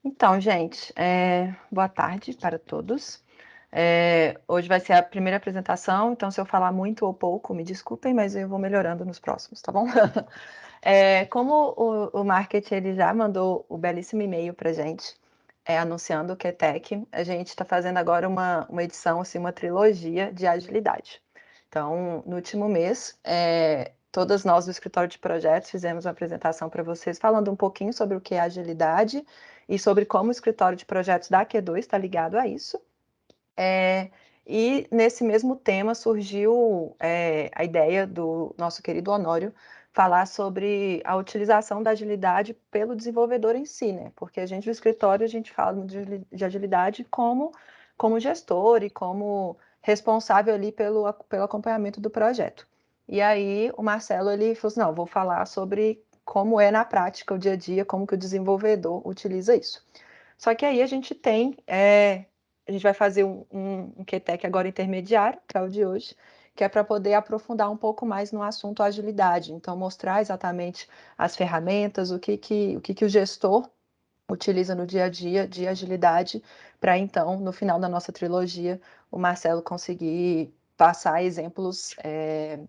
Então, gente, boa tarde para todos. Hoje vai ser a primeira apresentação, então se eu falar muito ou pouco, me desculpem, mas eu vou melhorando nos próximos, tá bom? Como o marketing ele já mandou o belíssimo e-mail para gente, anunciando o QTech, a gente está fazendo agora uma edição, assim, uma trilogia de agilidade. Então, no último mês, todas nós do escritório de projetos fizemos uma apresentação para vocês falando um pouquinho sobre o que é agilidade e sobre como o escritório de projetos da Q2 está ligado a isso. E nesse mesmo tema surgiu a ideia do nosso querido Honório falar sobre a utilização da agilidade pelo desenvolvedor em si, né? Porque a gente no escritório a gente fala de agilidade como gestor e como responsável ali pelo acompanhamento do projeto. E aí o Marcelo ele falou assim, não, vou falar sobre como é na prática o dia a dia, como que o desenvolvedor utiliza isso. Só que aí a gente tem, a gente vai fazer um QTech agora intermediário, que é o de hoje, que é para poder aprofundar um pouco mais no assunto agilidade. Então, mostrar exatamente as ferramentas, o que o gestor utiliza no dia a dia de agilidade, para então, no final da nossa trilogia, o Marcelo conseguir passar exemplos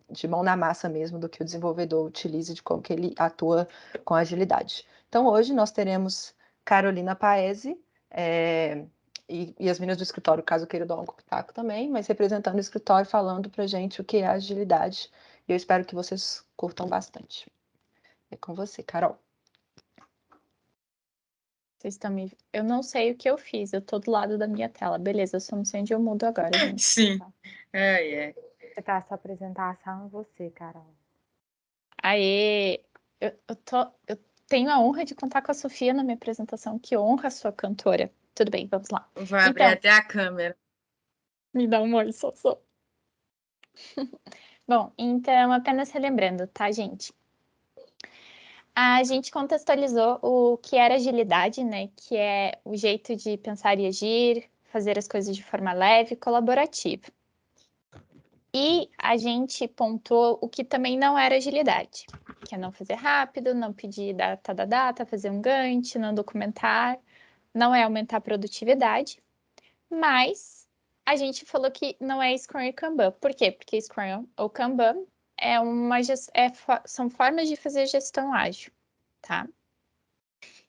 de mão na massa mesmo do que o desenvolvedor utiliza, de como que ele atua com agilidade. Então, hoje nós teremos Carolina Paese, e as meninas do escritório, caso queira dar um pitaco também, mas representando o escritório, falando para a gente o que é agilidade. E eu espero que vocês curtam bastante. É com você, Carol. Vocês estão me... Eu não sei o que eu fiz, eu tô do lado da minha tela. Beleza, eu só não sei onde eu mudo agora, gente. Sim. É. Você tá essa apresentação é você, Carol. Aê! Eu tenho a honra de contar com a Sofia na minha apresentação. Que honra, sua cantora. Tudo bem, vamos lá. Vai abrir Então, até a câmera. me dá um oi, Sossô. Bom, então, apenas relembrando, tá, gente? A gente contextualizou o que era agilidade, né? Que é o jeito de pensar e agir, fazer as coisas de forma leve e colaborativa. E a gente pontuou o que também não era agilidade, que é não fazer rápido, não pedir data da data, fazer um Gantt, não documentar, não é aumentar a produtividade, mas a gente falou que não é Scrum e Kanban. Por quê? Porque Scrum ou Kanban são formas de fazer gestão ágil, tá?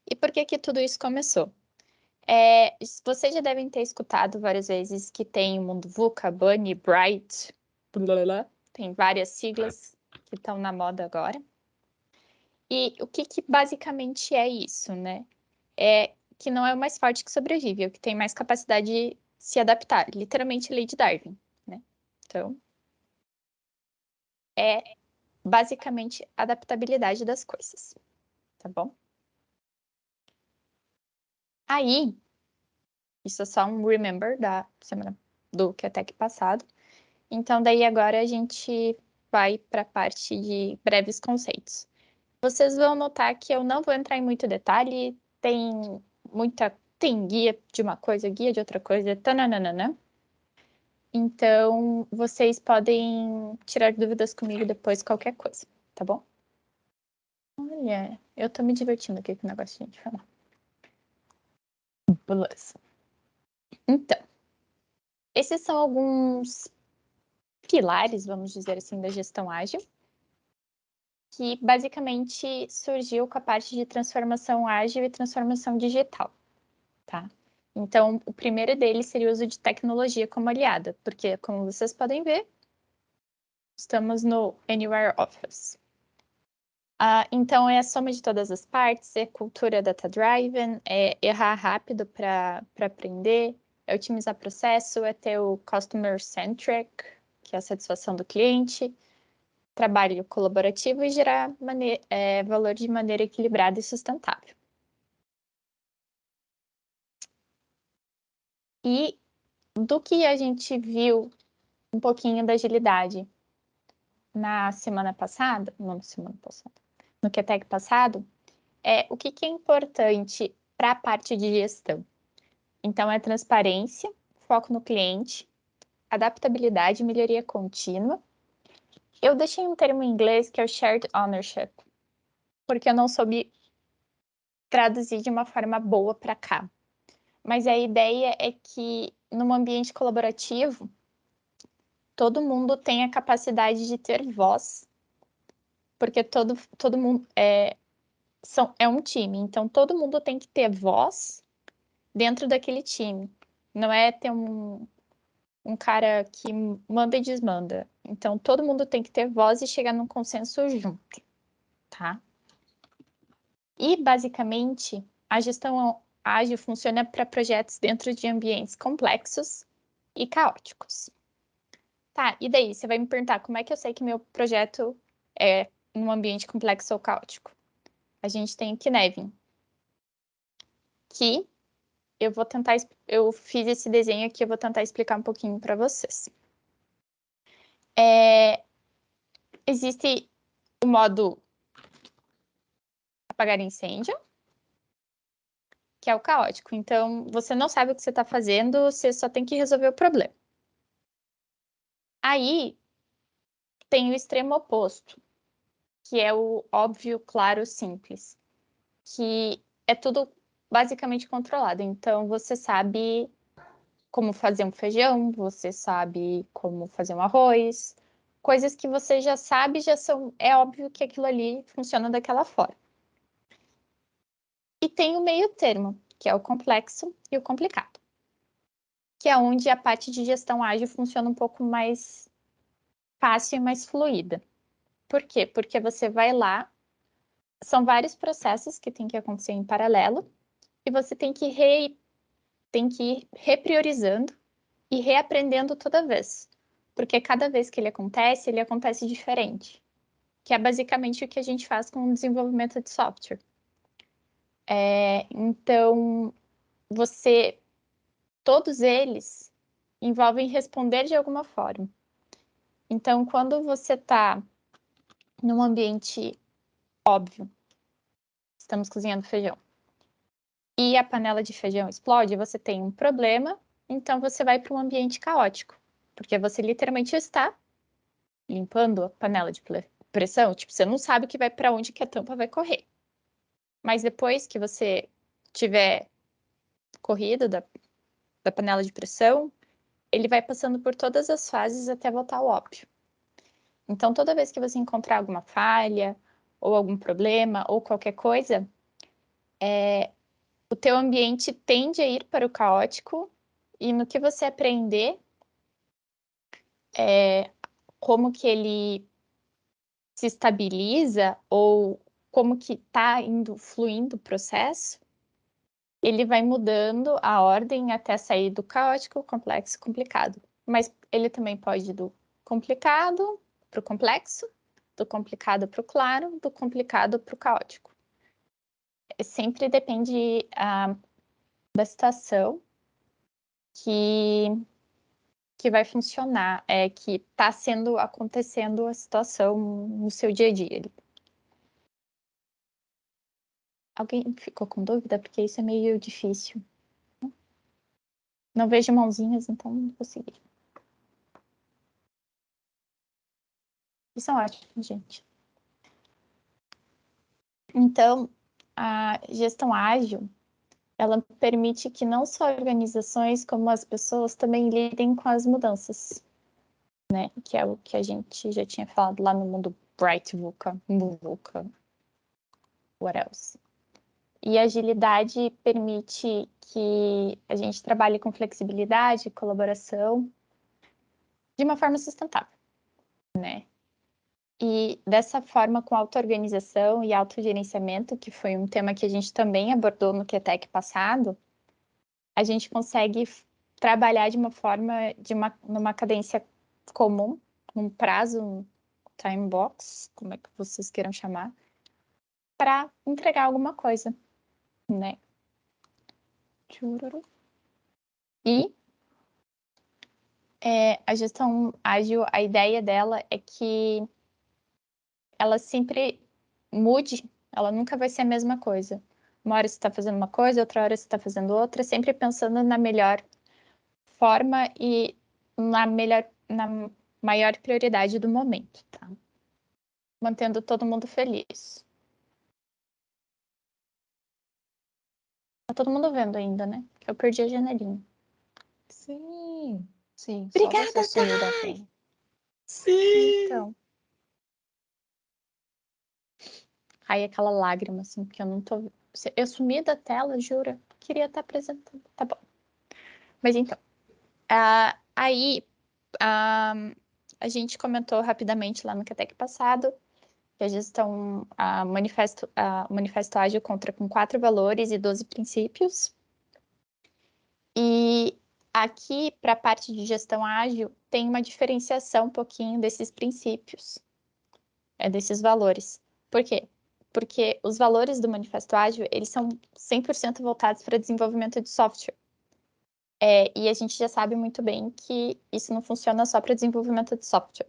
E por que que tudo isso começou? Vocês já devem ter escutado várias vezes que tem o mundo VUCA, Bunny, Bright, blá, blá, blá. Tem várias siglas que estão na moda agora. E o que basicamente é isso, né? É que não é o mais forte que sobrevive, é o que tem mais capacidade de se adaptar. Literalmente lei de Darwin, né? Então, é basicamente a adaptabilidade das coisas, tá bom? Aí, isso é só um remember da semana do QTech passado. Então, daí agora a gente vai para a parte de breves conceitos. Vocês vão notar que eu não vou entrar em muito detalhe, tem guia de uma coisa, guia de outra coisa, tananana. Então, vocês podem tirar dúvidas comigo depois, qualquer coisa, tá bom? Olha, eu tô me divertindo aqui com o negócio de falar. Beleza. Então, esses são alguns pilares, vamos dizer assim, da gestão ágil, que basicamente surgiu com a parte de transformação ágil e transformação digital, tá? Então, o primeiro deles seria o uso de tecnologia como aliada, porque, como vocês podem ver, estamos no Anywhere Office. Então, é a soma de todas as partes, é cultura data-driven, é errar rápido para aprender, é otimizar processo, é ter o customer-centric, que é a satisfação do cliente, trabalho colaborativo e gerar valor de maneira equilibrada e sustentável. E do que a gente viu um pouquinho da agilidade na semana passada, não na semana passada, no QTech passado, o que é importante para a parte de gestão. Então, é transparência, foco no cliente, adaptabilidade e melhoria contínua. Eu deixei um termo em inglês que é o shared ownership, porque eu não soube traduzir de uma forma boa para cá. Mas a ideia é que, num ambiente colaborativo, todo mundo tem a capacidade de ter voz, porque todo mundo é um time, então todo mundo tem que ter voz dentro daquele time. Não é ter um cara que manda e desmanda. Então todo mundo tem que ter voz e chegar num consenso junto, tá? E basicamente a gestão ágil funciona para projetos dentro de ambientes complexos e caóticos. Tá, e daí? Você vai me perguntar como é que eu sei que meu projeto é num ambiente complexo ou caótico? A gente tem o Cynefin, que eu fiz esse desenho aqui, eu vou tentar explicar um pouquinho para vocês. Existe o modo apagar incêndio, que é o caótico. Então, você não sabe o que você está fazendo, você só tem que resolver o problema. Aí, tem o extremo oposto, que é o óbvio, claro, simples, que é tudo basicamente controlado. Então, você sabe como fazer um feijão, você sabe como fazer um arroz, coisas que você já sabe, é óbvio que aquilo ali funciona daquela forma. E tem o meio termo, que é o complexo e o complicado, que é onde a parte de gestão ágil funciona um pouco mais fácil e mais fluida. Por quê? Porque você vai lá, são vários processos que tem que acontecer em paralelo, e você tem que ir repriorizando e reaprendendo toda vez. Porque cada vez que ele acontece diferente. Que é basicamente o que a gente faz com o desenvolvimento de software. Então, todos eles envolvem responder de alguma forma. Então, quando você está num ambiente óbvio, estamos cozinhando feijão, e a panela de feijão explode, você tem um problema, então você vai para um ambiente caótico, porque você literalmente está limpando a panela de pressão, tipo, você não sabe que vai para onde que a tampa vai correr. Mas depois que você tiver corrido da panela de pressão, ele vai passando por todas as fases até voltar ao óbvio. Então, toda vez que você encontrar alguma falha, ou algum problema, ou qualquer coisa, o teu ambiente tende a ir para o caótico, e no que você aprender como que ele se estabiliza, ou como que está fluindo o processo, ele vai mudando a ordem até sair do caótico, complexo, complicado. Mas ele também pode ir do complicado para o complexo, do complicado para o claro, do complicado para o caótico. Sempre depende da situação que vai funcionar, que está acontecendo a situação no seu dia a dia. Alguém ficou com dúvida? Porque isso é meio difícil. Não vejo mãozinhas, então não vou seguir. Isso é ótimo, gente. Então, a gestão ágil, ela permite que não só organizações, como as pessoas também lidem com as mudanças, né? Que é o que a gente já tinha falado lá no mundo Bright VUCA, MUVUCA, what else? E a agilidade permite que a gente trabalhe com flexibilidade, colaboração, de uma forma sustentável, né? E dessa forma, com auto-organização e autogerenciamento, que foi um tema que a gente também abordou no QTEC passado, a gente consegue trabalhar de uma forma, numa cadência comum, num prazo, um time box, como é que vocês queiram chamar, para entregar alguma coisa, né? E a gestão ágil, a ideia dela é que ela sempre mude, ela nunca vai ser a mesma coisa. Uma hora você está fazendo uma coisa, outra hora você está fazendo outra, sempre pensando na melhor forma e na maior prioridade do momento, tá? Mantendo todo mundo feliz. Tá todo mundo vendo ainda, né? Eu perdi a janelinha. Sim. Sim, Obrigada, só você sumiu da Thay! tela. Sim. Então. Aí aquela lágrima, assim, porque eu não tô. Eu sumi da tela, jura? Queria estar apresentando. Tá bom. Mas então. Aí a gente comentou rapidamente lá no QTEC passado que a gestão, o manifesto ágil conta com 4 valores e 12 princípios. E aqui, para a parte de gestão ágil, tem uma diferenciação um pouquinho desses princípios, desses valores. Por quê? Porque os valores do manifesto ágil, eles são 100% voltados para desenvolvimento de software. E a gente já sabe muito bem que isso não funciona só para desenvolvimento de software.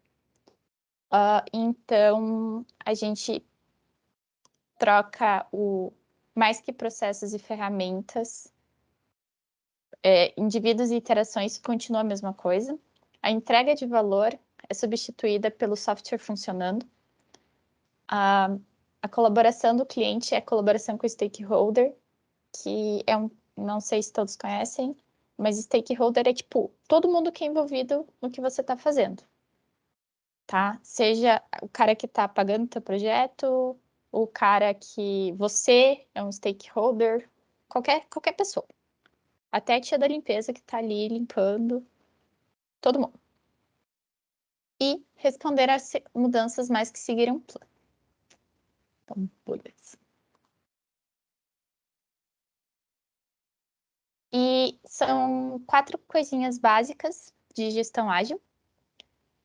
Então, a gente troca mais que processos e ferramentas, indivíduos e interações continua a mesma coisa. A entrega de valor é substituída pelo software funcionando. A colaboração do cliente é colaboração com o stakeholder, que não sei se todos conhecem, mas stakeholder é tipo todo mundo que é envolvido no que você está fazendo, tá? Seja o cara que está pagando o teu projeto, o cara que você é um stakeholder, qualquer pessoa. Até a tia da limpeza que está ali limpando, todo mundo. E responder às mudanças mais que seguiram o plano. Então, beleza. E são 4 coisinhas básicas de gestão ágil,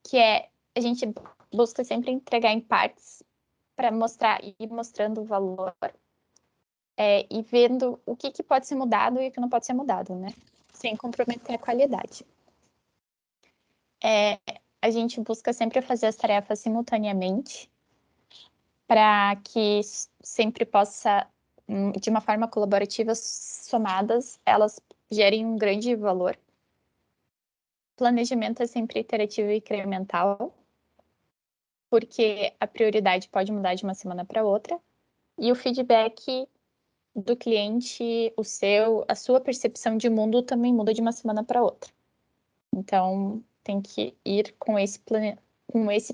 que a gente busca sempre entregar em partes para ir mostrando o valor e vendo o que pode ser mudado e o que não pode ser mudado, né? Sem comprometer a qualidade. A gente busca sempre fazer as tarefas simultaneamente para que sempre possa, de uma forma colaborativa, somadas, elas gerem um grande valor. Planejamento é sempre iterativo e incremental, porque a prioridade pode mudar de uma semana para outra, e o feedback do cliente, a sua percepção de mundo também muda de uma semana para outra. Então, tem que ir com esse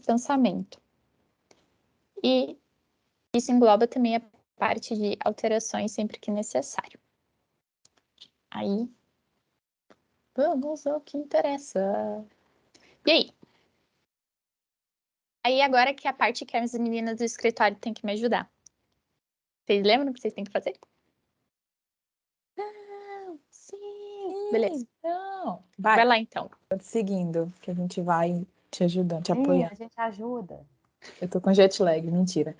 pensamento. E isso engloba também a parte de alterações sempre que necessário. Aí, vamos ao que interessa. E aí? Aí agora que a parte que as meninas do escritório têm que me ajudar. Vocês lembram o que vocês têm que fazer? Não, sim. Beleza. Não. Vai lá, então. Seguindo, que a gente vai te ajudando, te apoiando. A gente ajuda. Eu tô com jet lag, mentira.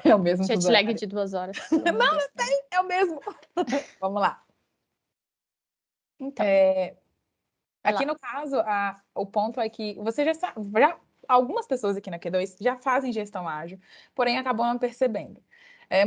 É o mesmo Jet fuso lag horário. de 2 horas. Não tem, é o mesmo. Vamos lá. Então, Aqui no caso, o ponto é que você já sabe, algumas pessoas aqui na Q2 já fazem gestão ágil, porém acabam não percebendo.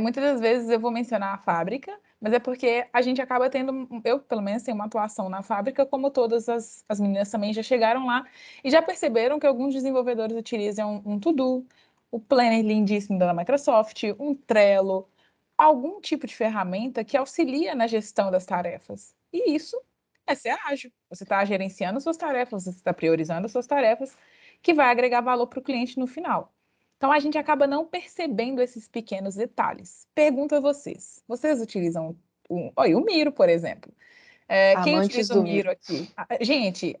Muitas das vezes eu vou mencionar a fábrica, mas é porque a gente acaba tendo, eu pelo menos tenho uma atuação na fábrica, como todas as meninas também já chegaram lá e já perceberam que alguns desenvolvedores utilizam um To-Do, o Planner lindíssimo da Microsoft, um Trello, algum tipo de ferramenta que auxilia na gestão das tarefas. E isso é ser ágil. Você está gerenciando suas tarefas, você está priorizando suas tarefas, que vai agregar valor para o cliente no final. Então, a gente acaba não percebendo esses pequenos detalhes. Pergunto a vocês. Vocês utilizam o Miro, por exemplo? Quem Amantes utiliza o do Miro aqui? Gente,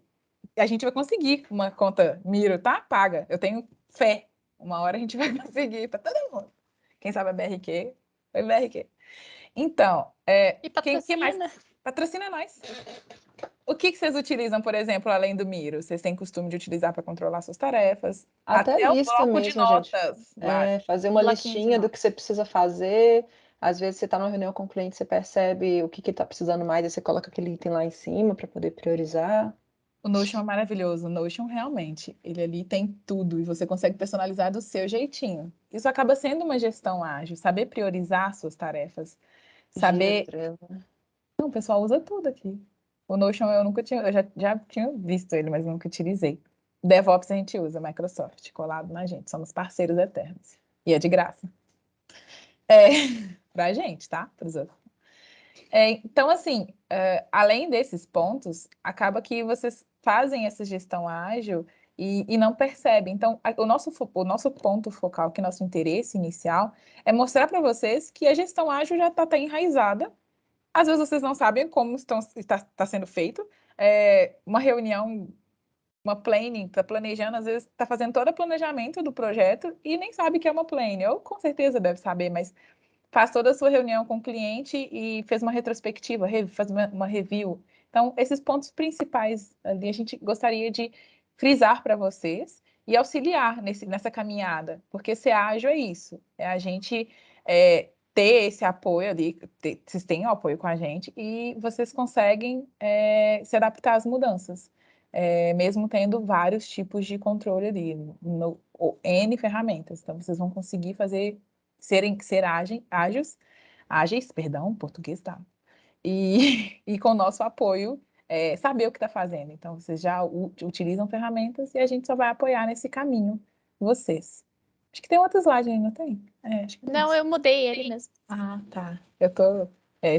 a gente vai conseguir uma conta Miro, tá? Paga. Eu tenho fé. Uma hora a gente vai conseguir para todo mundo. Quem sabe a BRQ? Foi BRQ. Então, e quem mais patrocina. patrocina nós? O que vocês utilizam, por exemplo, além do Miro? Vocês têm costume de utilizar para controlar suas tarefas? Até Até o lista bloco de mesmo, gente. notas. Vai. Fazer uma Bloquinho de listinha do notas. que você precisa fazer. Às vezes você está numa reunião com o cliente, você percebe o que está precisando mais, aí você coloca aquele item lá em cima para poder priorizar. O Notion é maravilhoso. O Notion realmente, ele ali tem tudo e você consegue personalizar do seu jeitinho. Isso acaba sendo uma gestão ágil, saber priorizar suas tarefas, Gira, saber. Trello. Não, o pessoal usa tudo aqui. O Notion eu nunca tinha, eu já tinha visto ele, mas nunca utilizei. DevOps a gente usa, Microsoft, colado na gente. Somos parceiros eternos. E é de graça. Pra gente, tá? Para os outros. Então, assim, além desses pontos, acaba que vocês fazem essa gestão ágil e não percebem. Então, o nosso ponto focal, que é nosso interesse inicial, é mostrar para vocês que a gestão ágil já está enraizada. Às vezes vocês não sabem como está sendo feito. Uma reunião, uma planning, está planejando, às vezes está fazendo todo o planejamento do projeto e nem sabe que é uma planning. Ou com certeza deve saber, mas faz toda a sua reunião com o cliente e fez uma retrospectiva, faz uma review. Então, esses pontos principais ali a gente gostaria de frisar para vocês e auxiliar nessa caminhada, porque ser ágil é isso, é a gente ter esse apoio ali, vocês têm o apoio com a gente e vocês conseguem se adaptar às mudanças, mesmo tendo vários tipos de controle ali, N ferramentas. Então, vocês vão conseguir ser ágeis, perdão, português tá. E com o nosso apoio, saber o que está fazendo. Então, vocês já utilizam ferramentas e a gente só vai apoiar nesse caminho vocês. Acho que tem outro slide aí, não tem? Acho que Não, eu mudei ele mesmo. Ah, tá. Eu tô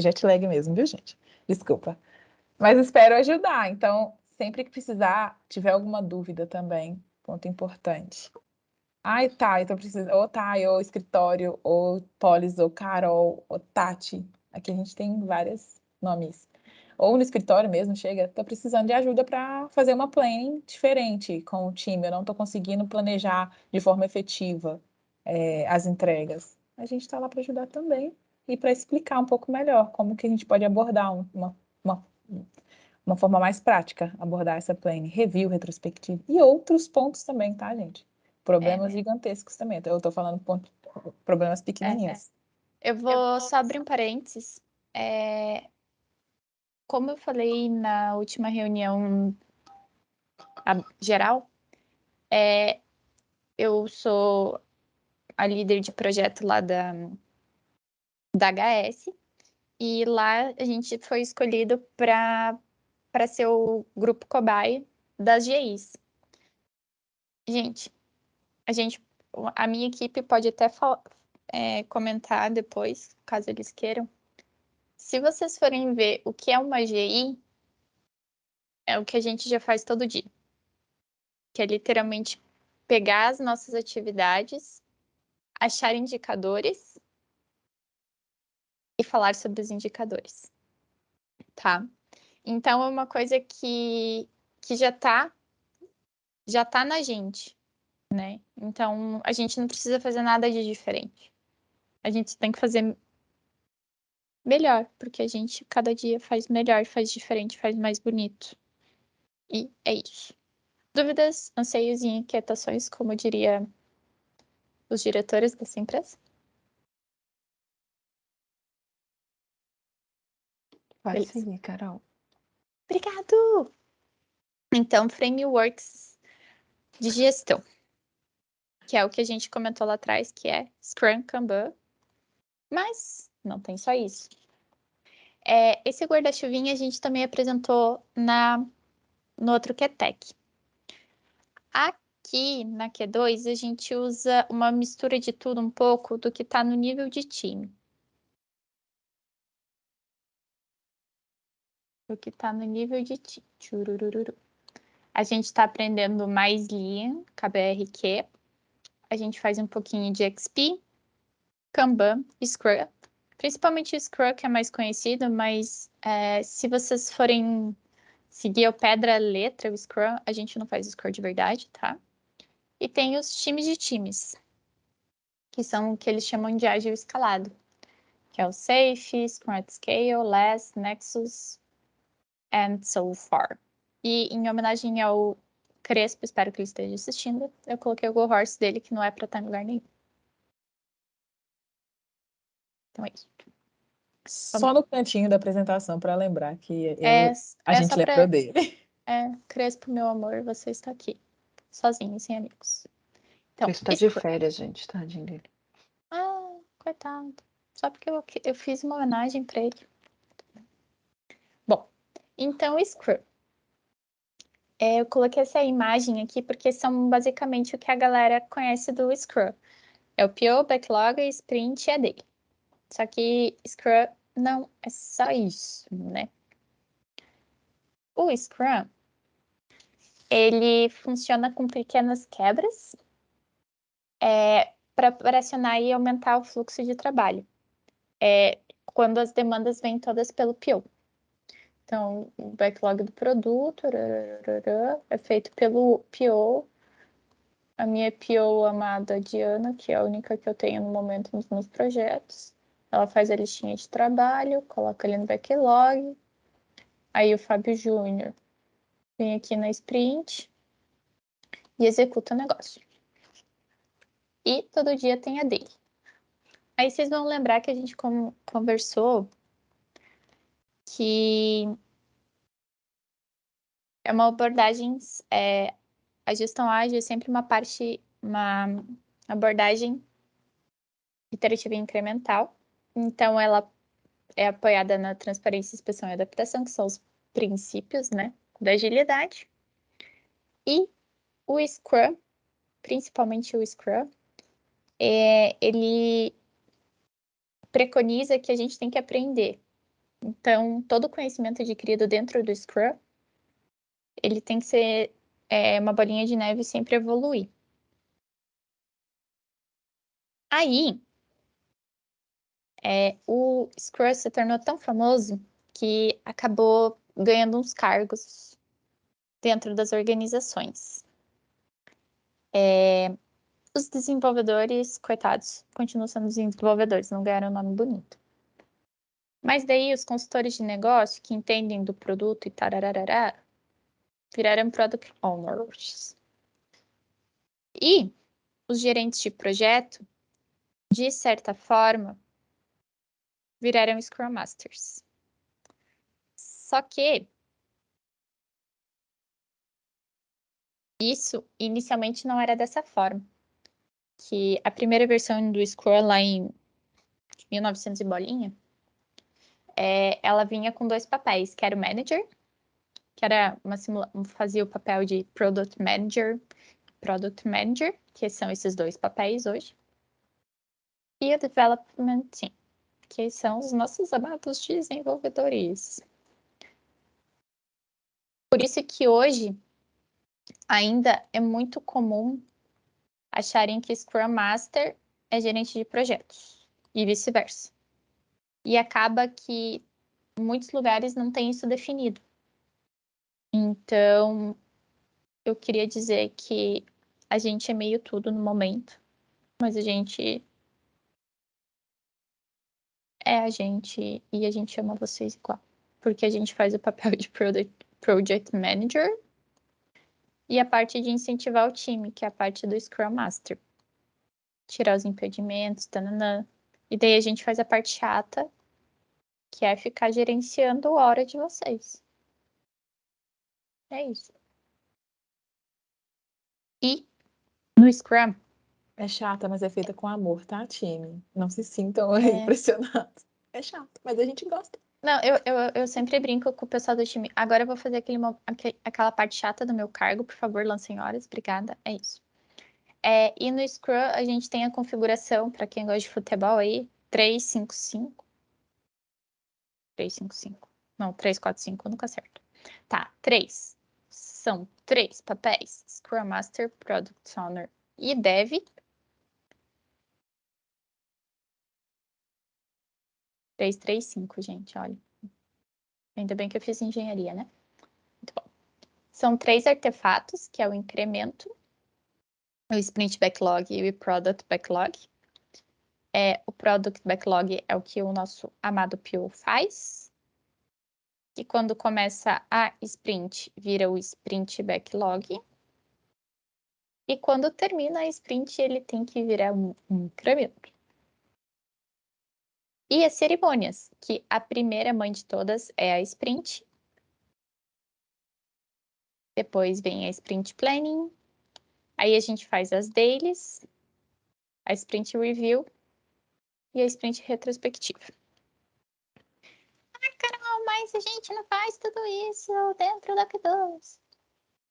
jet lag mesmo, viu, gente? Desculpa. Mas espero ajudar. Então, sempre que precisar, tiver alguma dúvida também, ponto importante. Ai, tá, então precisa. Ou Thay, ou escritório, ou Polis, ou Carol, ou Tati. Aqui a gente tem vários nomes. Ou no escritório mesmo, chega, tô precisando de ajuda para fazer uma planning diferente com o time. Eu não estou conseguindo planejar de forma efetiva as entregas. A gente está lá para ajudar também e para explicar um pouco melhor como que a gente pode abordar uma forma mais prática, abordar essa planning, review, retrospectiva e outros pontos também, tá, gente? Problemas gigantescos também. Eu estou falando problemas pequenininhos. Eu vou só abrir um parênteses. Como eu falei na última reunião geral, eu sou a líder de projeto lá da HS, e lá a gente foi escolhido para ser o grupo cobaia das GIs. Gente, a minha equipe pode até comentar depois, caso eles queiram. Se vocês forem ver o que é uma GI, é o que a gente já faz todo dia, que é literalmente pegar as nossas atividades, achar indicadores e falar sobre os indicadores, tá? Então, é uma coisa que já tá na gente, né? Então, a gente não precisa fazer nada de diferente. A gente tem que fazer melhor, porque a gente cada dia faz melhor, faz diferente, faz mais bonito. E é isso. Dúvidas, anseios e inquietações, como diria os diretores dessa empresa? Vai Beleza. seguir, Carol. Obrigado! Então, frameworks de gestão, que é o que a gente comentou lá atrás, que é Scrum, Kanban, mas não tem só isso. Esse guarda-chuvinha a gente também apresentou no outro que é Tech. Aqui na Q2 a gente usa uma mistura de tudo um pouco do que está no nível de time. O que está no nível de time. Tchurururu. A gente está aprendendo mais Lean, KBRQ. A gente faz um pouquinho de XP, Kanban, Scrum. Principalmente o Scrum, que é mais conhecido, mas se vocês forem seguir ao pé da letra, o Scrum, a gente não faz Scrum de verdade, tá? E tem os times de times, que são o que eles chamam de ágil escalado, que é o Safe, Scrum at Scale, Less, Nexus, and so far. E em homenagem ao Crespo, espero que ele esteja assistindo, eu coloquei o Go Horse dele, que não é para estar em lugar nenhum. Então é isso. Só no cantinho da apresentação para lembrar que a gente só lembrou dele. Crespo, meu amor, você está aqui. Sozinho, sem amigos. Então, Ele está de férias, gente, tadinho dele. Coitado. Só porque eu fiz uma homenagem para ele. Bom, então Scrum. Eu coloquei essa imagem aqui porque são basicamente o que a galera conhece do Scrum. É o PO, Backlog, Sprint e a Daily. Só que Scrum não é só isso, né? O Scrum, ele funciona com pequenas quebras para pressionar e aumentar o fluxo de trabalho. Quando as demandas vêm todas pelo PO. Então, o backlog do produto é feito pelo PO. A minha PO amada Diana, que é a única que eu tenho no momento nos meus projetos. Ela faz a listinha de trabalho, coloca ali no backlog. Aí o Fábio Júnior vem aqui na sprint e executa o negócio. E todo dia tem a dele. Aí vocês vão lembrar que a gente conversou que é uma abordagem, a gestão ágil é sempre uma abordagem iterativa e incremental. Então, ela é apoiada na transparência, inspeção e adaptação, que são os princípios, né, da agilidade. E o Scrum, principalmente o Scrum, ele preconiza que a gente tem que aprender. Então, todo o conhecimento adquirido dentro do Scrum, ele tem que ser uma bolinha de neve e sempre evoluir. Aí, o Scrum se tornou tão famoso que acabou ganhando uns cargos dentro das organizações. Os desenvolvedores, coitados, continuam sendo desenvolvedores, não ganharam um nome bonito. Mas daí os consultores de negócio que entendem do produto e tararará, viraram product owners. E os gerentes de projeto, de certa forma, viraram Scrum Masters. Só que isso inicialmente não era dessa forma. Que a primeira versão do Scrum lá em 1900 e bolinha, ela vinha com 2 papéis, que era o Manager, que era fazia o papel de Product Manager, que são esses 2 papéis hoje, e o Development Team, que são os nossos amados desenvolvedores. Por isso que hoje ainda é muito comum acharem que Scrum Master é gerente de projetos e vice-versa. E acaba que em muitos lugares não tem isso definido. Então, eu queria dizer que a gente é meio tudo no momento, mas a gente é a gente e a gente ama vocês igual. Porque a gente faz o papel de Project Manager e a parte de incentivar o time, que é a parte do Scrum Master. Tirar os impedimentos, tananã. E daí a gente faz a parte chata, que é ficar gerenciando a hora de vocês. É isso. E no Scrum, É chata, mas é feita com amor, tá, time? Não se sintam aí impressionados. É chato, mas a gente gosta. Não, eu sempre brinco com o pessoal do time. Agora eu vou fazer aquela parte chata do meu cargo, por favor, lancem horas. Obrigada, é isso. E no Scrum a gente tem a configuração, para quem gosta de futebol aí, 3-5-5. 3-5-5. Não, 3-4-5, nunca acerto. Tá, 3. São 3 papéis. Scrum Master, Product Owner e Dev. Três, 3, 5, gente, olha. Ainda bem que eu fiz engenharia, né? Muito bom. São 3 artefatos, que é o incremento, o Sprint Backlog e o Product Backlog. O Product Backlog é o que o nosso amado PO faz. E quando começa a sprint, vira o Sprint Backlog. E quando termina a sprint, ele tem que virar um incremento. E as cerimônias, que a primeira mãe de todas é a sprint. Depois vem a sprint planning. Aí a gente faz as dailies, a sprint review e a sprint retrospectiva. Ah, Carol, mas a gente não faz tudo isso dentro da Q2.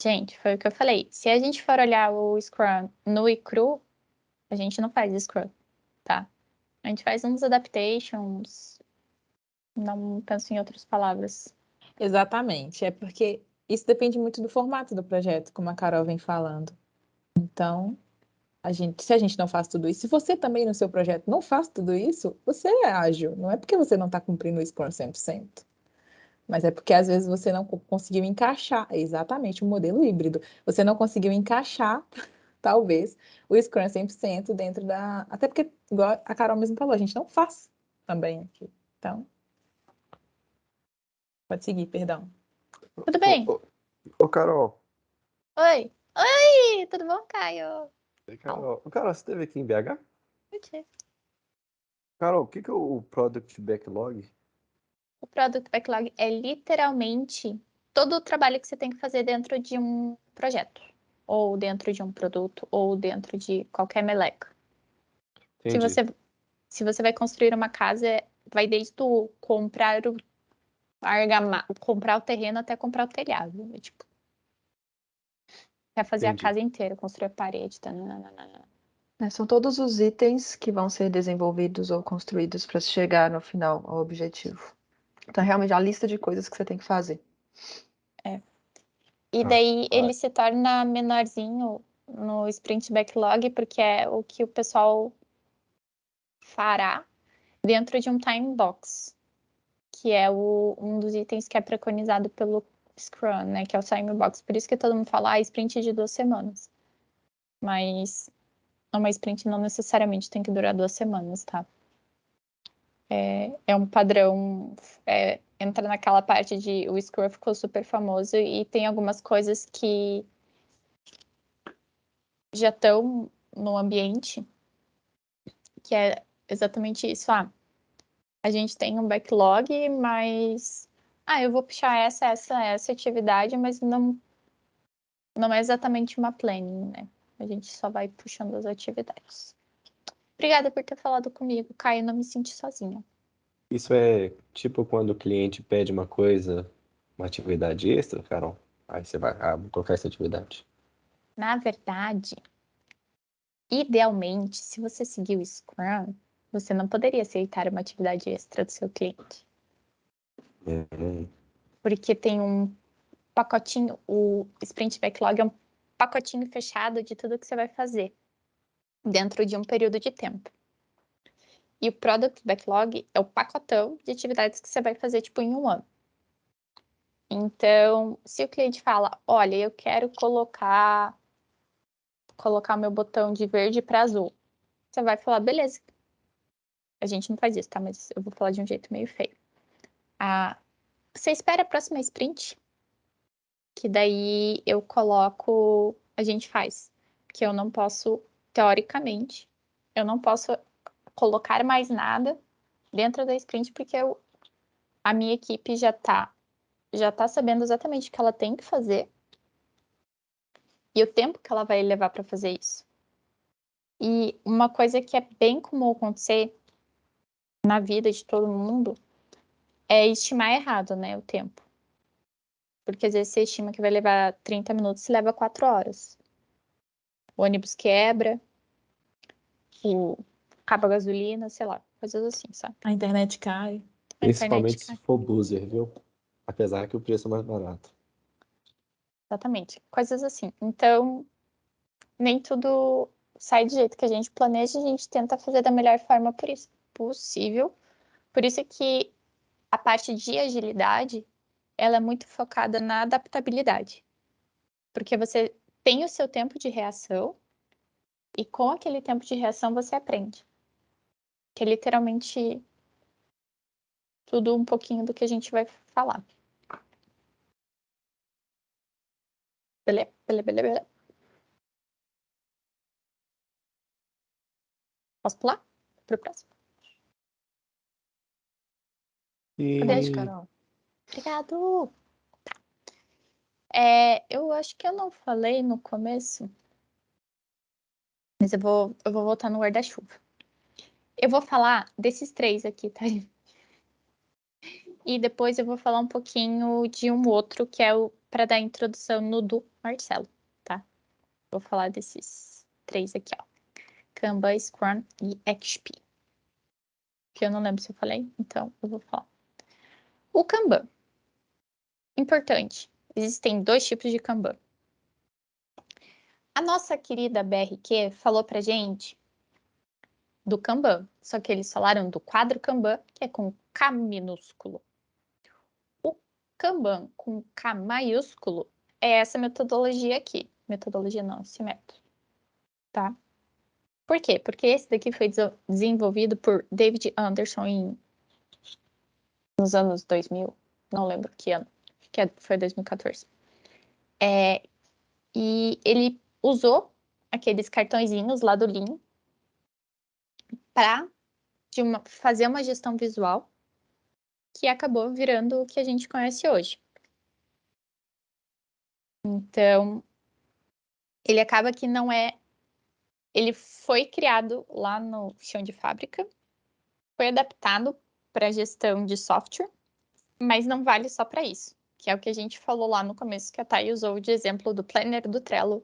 Gente, foi o que eu falei. Se a gente for olhar o Scrum nu e cru, a gente não faz Scrum, tá? A gente faz uns adaptations, Não penso em outras palavras. Exatamente. É porque isso depende muito do formato do projeto, como a Carol vem falando. Então, se a gente não faz tudo isso, se você também no seu projeto não faz tudo isso, você é ágil. Não é porque você não está cumprindo o Scrum 100%. Mas é porque às vezes você não conseguiu encaixar, é exatamente o modelo híbrido. Você não conseguiu encaixar, talvez, o Scrum 100% dentro da. Até porque, igual a Carol mesmo falou, a gente não faz também aqui. Então, pode seguir, perdão. Tudo bem? Ô, Carol. Oi! Oi! Tudo bom, Caio? Carol, você esteve aqui em BH? O quê? Carol, o que que é o Product Backlog? O Product Backlog é literalmente todo o trabalho que você tem que fazer dentro de um projeto, ou dentro de um produto, ou dentro de qualquer meleca. Se Entendi. você vai construir uma casa, vai desde o comprar comprar o terreno até comprar o telhado. É, tipo, quer fazer a Entendi. casa inteira, construir a parede, tá? Nananana. São todos os itens que vão ser desenvolvidos ou construídos para chegar no final ao objetivo. Então, realmente, a lista de coisas que você tem que fazer. E Ah, daí vai. ele se torna menorzinho no sprint backlog, porque é o que o pessoal fará dentro de um time box, que é um dos itens que é preconizado pelo Scrum, né? Que é o time box. Por isso que todo mundo fala, sprint de 2 semanas. Mas uma sprint não necessariamente tem que durar 2 semanas, tá? É um padrão, entra naquela parte de o Scrum ficou super famoso e tem algumas coisas que já estão no ambiente, que é exatamente isso. A gente tem um backlog, mas eu vou puxar essa atividade, mas não é exatamente uma planning, né? A gente só vai puxando as atividades. Obrigada por ter falado comigo, Caio, não me senti sozinha. Isso é tipo quando o cliente pede uma coisa, uma atividade extra, Carol? Aí você vai, vou colocar essa atividade. Na verdade, idealmente, se você seguir o Scrum, você não poderia aceitar uma atividade extra do seu cliente. É, Porque tem um pacotinho, o Sprint Backlog é um pacotinho fechado de tudo que você vai fazer dentro de um período de tempo. E o Product Backlog é o pacotão de atividades que você vai fazer, tipo, em um ano. Então, se o cliente fala, olha, eu quero colocar o meu botão de verde para azul, você vai falar, beleza. A gente não faz isso, tá? Mas eu vou falar de um jeito meio feio. Você espera a próxima sprint, que daí eu coloco, a gente faz. Que eu não posso, teoricamente, eu não posso colocar mais nada dentro da sprint, porque a minha equipe já tá sabendo exatamente o que ela tem que fazer e o tempo que ela vai levar para fazer isso. E uma coisa que é bem comum acontecer na vida de todo mundo é estimar errado, né, o tempo. Porque às vezes você estima que vai levar 30 minutos e leva 4 horas. O ônibus quebra, acaba a gasolina, sei lá, coisas assim, sabe? A internet cai. A internet principalmente se cai. for buzzer, viu? Apesar que o preço é mais barato. Exatamente, coisas assim. Então, nem tudo sai do jeito que a gente planeja, a gente tenta fazer da melhor forma possível. Por isso que a parte de agilidade, ela é muito focada na adaptabilidade. Porque você tem o seu tempo de reação e com aquele tempo de reação você aprende. Que é literalmente tudo um pouquinho do que a gente vai falar. Beleza? Beleza? Posso pular pro próximo? Pode, E Carol. Obrigado! Eu acho que eu não falei no começo, mas eu vou voltar no guarda-chuva. Eu vou falar desses 3 aqui, tá? E depois eu vou falar um pouquinho de um outro, que é o para dar introdução no do Marcelo, tá? Vou falar desses 3 aqui, ó. Kanban, Scrum e XP. Que eu não lembro se eu falei, então eu vou falar. O Kanban. Importante. Existem 2 tipos de Kanban. A nossa querida BRQ falou pra gente do Kanban, só que eles falaram do quadro Kanban, que é com K minúsculo. O Kanban com K maiúsculo é essa metodologia aqui. Metodologia não, esse método, tá? Por quê? Porque esse daqui foi desenvolvido por David Anderson nos anos 2000, não lembro que ano, acho que foi 2014. E ele usou aqueles cartõezinhos lá do Lean para fazer uma gestão visual que acabou virando o que a gente conhece hoje. Então, ele acaba que não é... Ele foi criado lá no chão de fábrica, foi adaptado para gestão de software, mas não vale só para isso, que é o que a gente falou lá no começo, que a Thay usou de exemplo do Planner do Trello.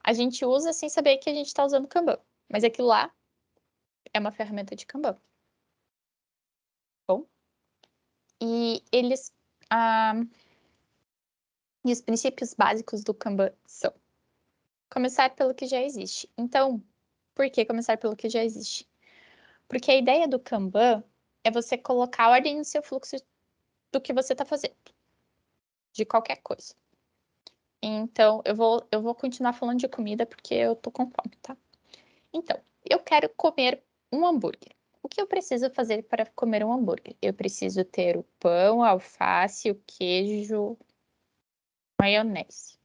A gente usa sem saber que a gente está usando Kanban, mas aquilo lá é uma ferramenta de Kanban. Bom, e eles... e os princípios básicos do Kanban são começar pelo que já existe. Então, por que começar pelo que já existe? Porque a ideia do Kanban é você colocar ordem no seu fluxo do que você está fazendo, de qualquer coisa. Então, eu vou continuar falando de comida porque eu tô com fome, tá? Então, eu quero comer um hambúrguer. O que eu preciso fazer para comer um hambúrguer? Eu preciso ter o pão, a alface, o queijo, maionese.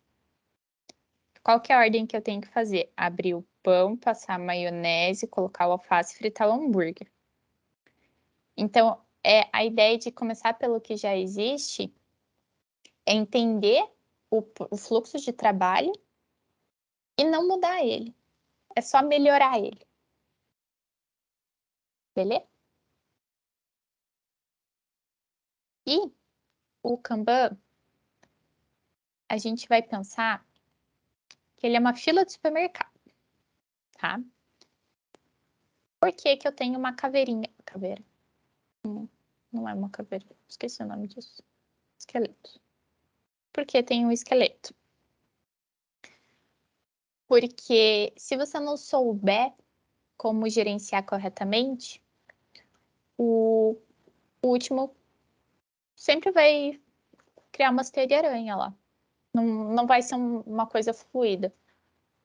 Qual que é a ordem que eu tenho que fazer? Abrir o pão, passar a maionese, colocar o alface e fritar o hambúrguer. Então, a ideia de começar pelo que já existe é entender o fluxo de trabalho e não mudar ele. É só melhorar ele. Beleza? E o Kanban, a gente vai pensar que ele é uma fila de supermercado, tá? Por que que eu tenho uma caveirinha? Caveira. Não é uma caveira. Esqueci o nome disso. Esqueleto. Por que tem um esqueleto? Porque se você não souber como gerenciar corretamente, o último sempre vai criar uma teia de aranha lá. Não vai ser uma coisa fluida.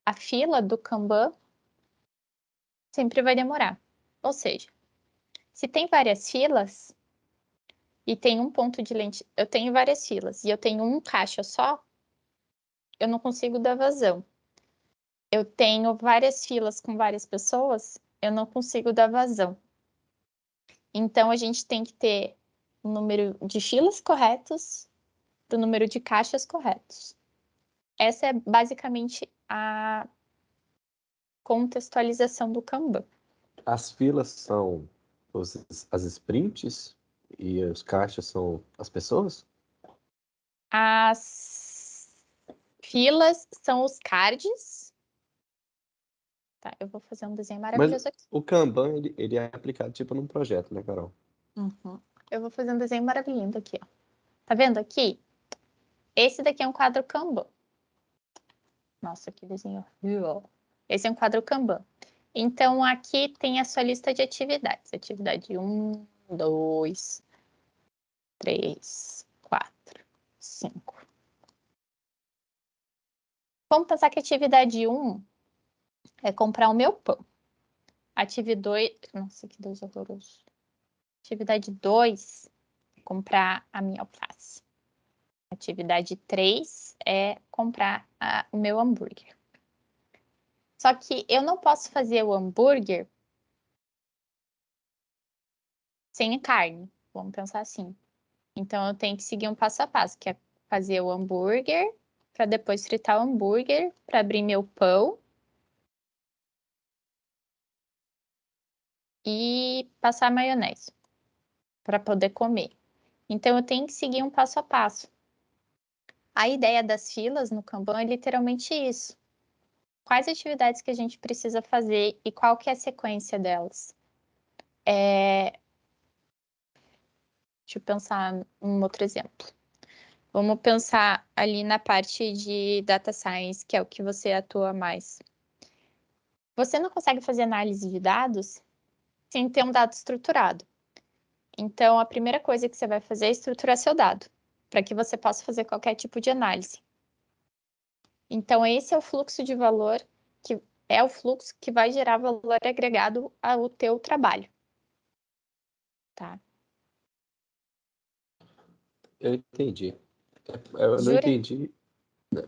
A fila do Kanban sempre vai demorar. Ou seja, se tem várias filas e tem um ponto de lente, eu tenho várias filas e eu tenho um caixa só, eu não consigo dar vazão. Eu tenho várias filas com várias pessoas, eu não consigo dar vazão. Então, a gente tem que ter o número de filas corretos do número de caixas corretos. Essa é basicamente a contextualização do Kanban. As filas são as sprints e os caixas são as pessoas? As filas são os cards. Tá, eu vou fazer um desenho maravilhoso Mas aqui. o Kanban, ele é aplicado tipo num projeto, né, Carol? Uhum. Eu vou fazer um desenho maravilhoso aqui, ó. Tá vendo aqui? Esse daqui é um quadro Kanban. Nossa, que desenho horrível. Esse é um quadro Kanban. Então, aqui tem a sua lista de atividades. Atividade 1, 2, 3, 4, 5. Vamos pensar que atividade 1 é comprar o meu pão. Atividade 2... Nossa, que Deus horroroso. Atividade 2 é comprar a minha alface. Atividade 3 é comprar o meu hambúrguer. Só que eu não posso fazer o hambúrguer sem carne. Vamos pensar assim. Então, eu tenho que seguir um passo a passo, que é fazer o hambúrguer, para depois fritar o hambúrguer, para abrir meu pão e passar a maionese para poder comer. Então, eu tenho que seguir um passo a passo. A ideia das filas no Kanban é literalmente isso. Quais atividades que a gente precisa fazer e qual que é a sequência delas? Deixa Deixa eu pensar um outro exemplo. Vamos pensar ali na parte de data science, que é o que você atua mais. Você não consegue fazer análise de dados sem ter um dado estruturado. Então, a primeira coisa que você vai fazer é estruturar seu dado, para que você possa fazer qualquer tipo de análise. Então, esse é o fluxo de valor, que é o fluxo que vai gerar valor agregado ao teu trabalho. Tá? Eu entendi. Eu não Jura? entendi.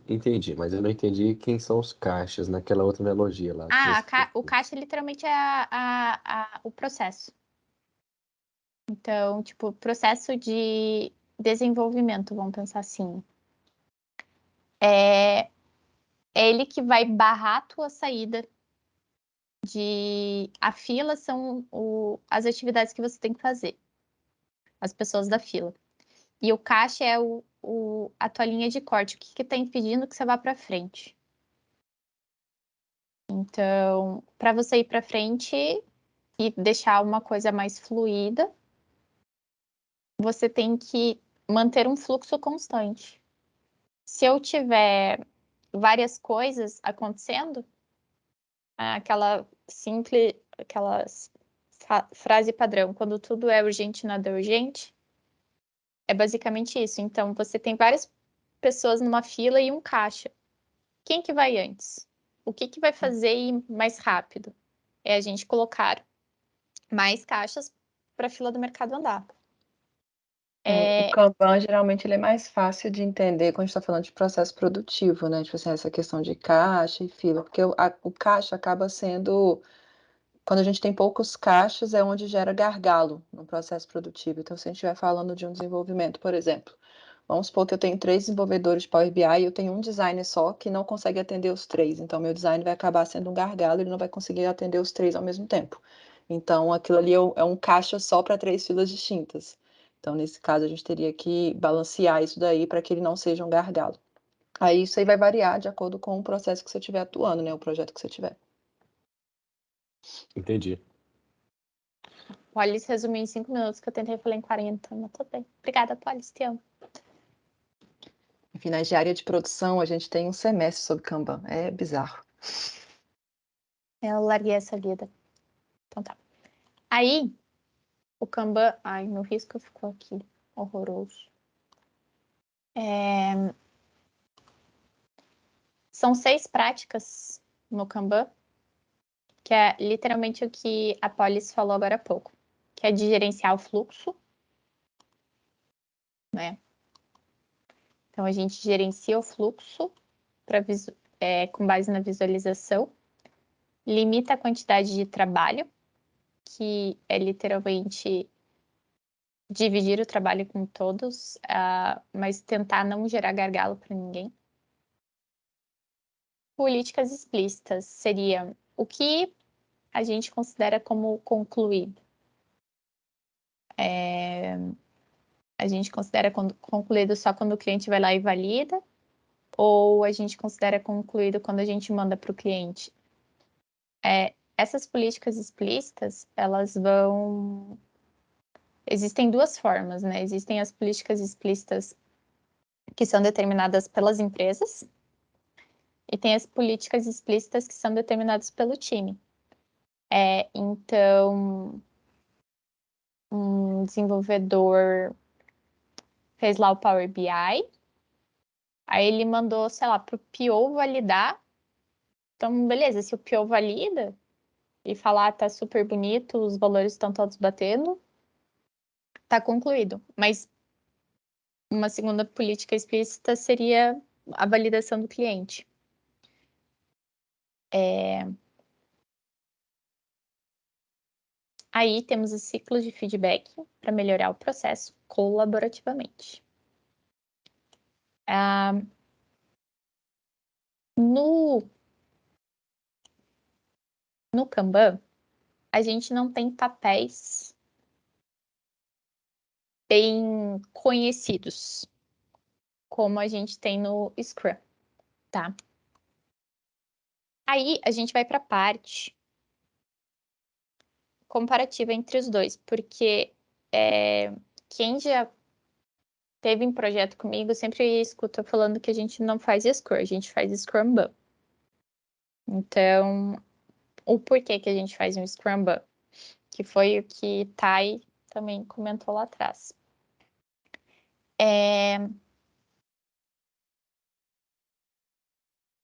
Entendi, mas eu não entendi quem são os caixas naquela outra analogia lá que você O colocou. caixa literalmente é o processo. Então, tipo, processo de desenvolvimento, vamos pensar assim. É ele que vai barrar a tua saída de... A fila são as atividades que você tem que fazer. As pessoas da fila. E o caixa é a tua linha de corte. O que está impedindo que você vá para frente? Então, para você ir para frente e deixar uma coisa mais fluida, você tem que manter um fluxo constante. Se eu tiver várias coisas acontecendo, aquela frase padrão, quando tudo é urgente, nada é urgente, é basicamente isso. Então, você tem várias pessoas numa fila e um caixa. Quem que vai antes? O que que vai fazer ir mais rápido? É a gente colocar mais caixas para a fila do mercado andar. O Kanban, geralmente, ele é mais fácil de entender quando a gente está falando de processo produtivo, né? Tipo assim, essa questão de caixa e fila, porque o caixa acaba sendo, quando a gente tem poucos caixas, é onde gera gargalo no processo produtivo. Então, se a gente estiver falando de um desenvolvimento, por exemplo, vamos supor que eu tenho 3 desenvolvedores de Power BI e eu tenho um designer só que não consegue atender os 3. Então, meu design vai acabar sendo um gargalo, ele não vai conseguir atender os 3 ao mesmo tempo. Então, aquilo ali é um caixa só para 3 filas distintas. Então, nesse caso, a gente teria que balancear isso daí para que ele não seja um gargalo. Aí, isso aí vai variar de acordo com o processo que você estiver atuando, né? O projeto que você tiver. Entendi. Polis resumiu em 5 minutos, que eu tentei falar em 40, mas tudo bem. Obrigada, Polis, te amo. Enfim, na engenharia de produção, a gente tem um semestre sobre Kanban. É bizarro. Eu larguei essa vida. Então tá. Aí, o Kanban... Ai, meu risco ficou aqui. Horroroso. São 6 práticas no Kanban, que é literalmente o que a Polis falou agora há pouco, que é de gerenciar o fluxo, né? Então, a gente gerencia o fluxo com base na visualização, limita a quantidade de trabalho, que é literalmente dividir o trabalho com todos, mas tentar não gerar gargalo para ninguém. Políticas explícitas seria o que a gente considera como concluído. A gente considera concluído só quando o cliente vai lá e valida, ou a gente considera concluído quando a gente manda para o cliente? Essas políticas explícitas, elas vão... Existem 2 formas, né? Existem as políticas explícitas que são determinadas pelas empresas e tem as políticas explícitas que são determinadas pelo time. Então, um desenvolvedor fez lá o Power BI, aí ele mandou, sei lá, para o PO validar. Então, beleza, se o PO valida e falar tá super bonito, os valores estão todos batendo, tá concluído. Mas uma segunda política explícita seria a validação do cliente. Aí temos os ciclos de feedback para melhorar o processo colaborativamente. No Kanban, a gente não tem papéis bem conhecidos, como a gente tem no Scrum, tá? Aí a gente vai para a parte comparativa entre os dois, porque quem já teve em projeto comigo sempre escuta falando que a gente não faz Scrum, a gente faz Scrum Bun. Então, o porquê que a gente faz um Scrum Bun? Que foi o que Thay também comentou lá atrás.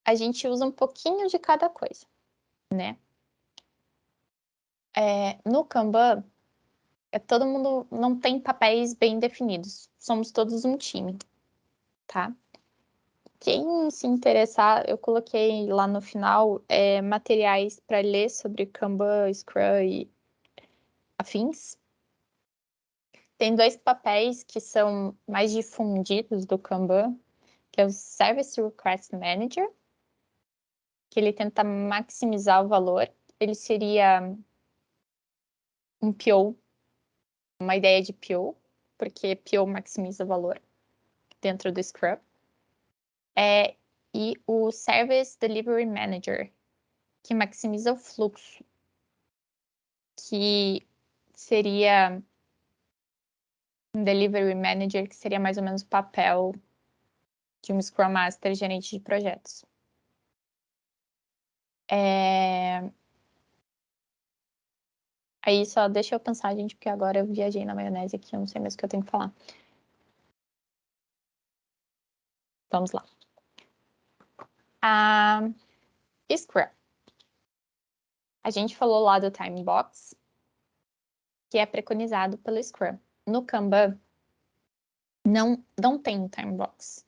A gente usa um pouquinho de cada coisa, né? No Kanban, todo mundo não tem papéis bem definidos. Somos todos um time, tá? Quem se interessar, eu coloquei lá no final materiais para ler sobre Kanban, Scrum e afins. Tem 2 papéis que são mais difundidos do Kanban, que é o Service Request Manager, que ele tenta maximizar o valor. Ele seria um PO, uma ideia de PO, porque PO maximiza o valor dentro do Scrum. E o Service Delivery Manager, que maximiza o fluxo, que seria um Delivery Manager, que seria mais ou menos o papel de um Scrum Master gerente de projetos. Aí só deixa eu pensar, gente, porque agora eu viajei na maionese aqui, eu não sei mais o que eu tenho que falar. Vamos lá. Scrum. A gente falou lá do Time Box, que é preconizado pelo Scrum. No Kanban, não tem um Time Box.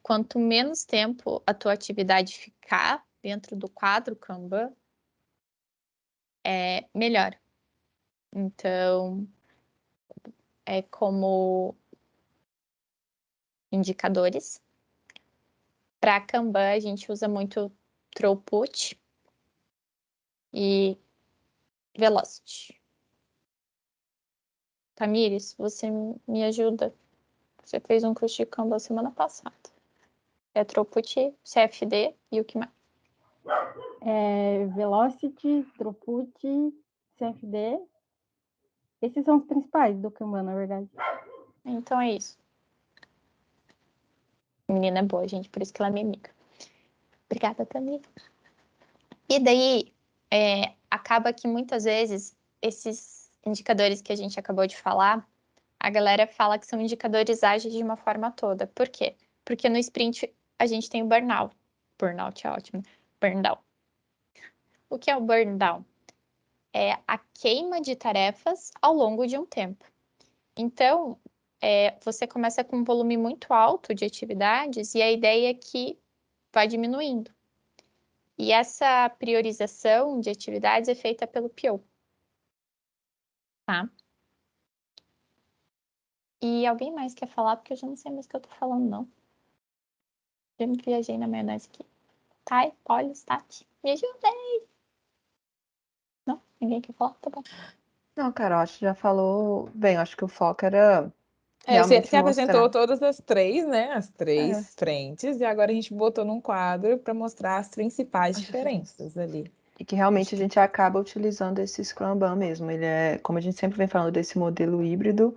Quanto menos tempo a tua atividade ficar dentro do quadro Kanban, melhor. Então, como indicadores. Para Kanban, a gente usa muito throughput e velocity. Tamires, você me ajuda? Você fez um curso de Kanban semana passada. Throughput, CFD e o que mais? Velocity, Throughput, CFD. Esses são os principais do Kanban, na verdade. Então é isso. Menina é boa, gente, por isso que ela é minha amiga. Obrigada, Tamires. E daí, acaba que muitas vezes esses indicadores que a gente acabou de falar, a galera fala que são indicadores ágeis de uma forma toda. Por quê? Porque no sprint a gente tem o burnout. Burnout é ótimo. Burndown. O que é o burndown? É a queima de tarefas ao longo de um tempo. Então, você começa com um volume muito alto de atividades e a ideia é que vai diminuindo. E essa priorização de atividades é feita pelo PO. Tá? E alguém mais quer falar? Porque eu já não sei mais o que eu tô falando, não. Eu me viajei na maionese aqui. Thay, Polly, Tati, me ajudem! Não? Ninguém quer falar? Tá bom. Não, Carol, acho que já falou bem. Acho que o foco era Você realmente apresentou mostrar. todas as 3, né? As 3 É. frentes, e agora a gente botou num quadro para mostrar as principais diferenças ali. E que realmente a gente acaba utilizando esse Scrum Ban mesmo. Ele como a gente sempre vem falando desse modelo híbrido,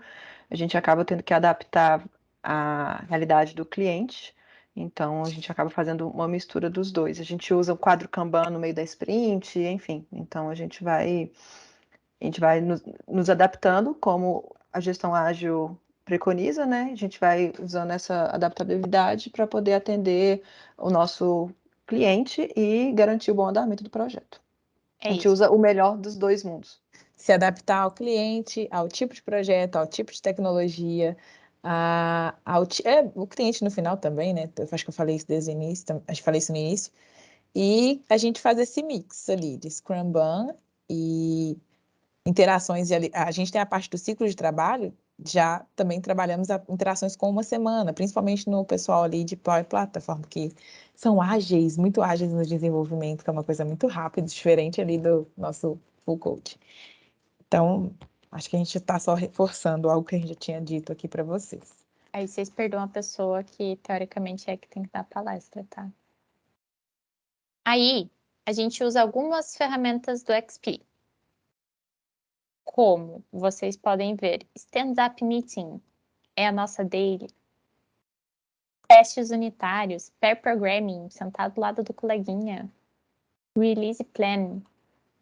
a gente acaba tendo que adaptar à realidade do cliente. Então, a gente acaba fazendo uma mistura dos dois. A gente usa o quadro Kanban no meio da sprint, enfim. Então, a gente vai nos adaptando como a gestão ágil preconiza, né? A gente vai usando essa adaptabilidade para poder atender o nosso cliente e garantir o bom andamento do projeto. A gente usa o melhor dos dois mundos. Se adaptar ao cliente, ao tipo de projeto, ao tipo de tecnologia, o cliente no final também, né? Eu acho que eu falei isso desde o início, acho que falei isso no início. E a gente faz esse mix ali de Scrum Ban e interações. A gente tem a parte do ciclo de trabalho, já também trabalhamos interações com uma semana, principalmente no pessoal ali de plataforma, que são ágeis, muito ágeis no desenvolvimento, que é uma coisa muito rápida, diferente ali do nosso full code. Então, acho que a gente está só reforçando algo que a gente já tinha dito aqui para vocês. Aí vocês perdoam a pessoa que, teoricamente, é que tem que dar palestra, tá? Aí, a gente usa algumas ferramentas do XP. como vocês podem ver, stand-up meeting é a nossa daily. Testes unitários, pair programming, sentado do lado do coleguinha. Release plan,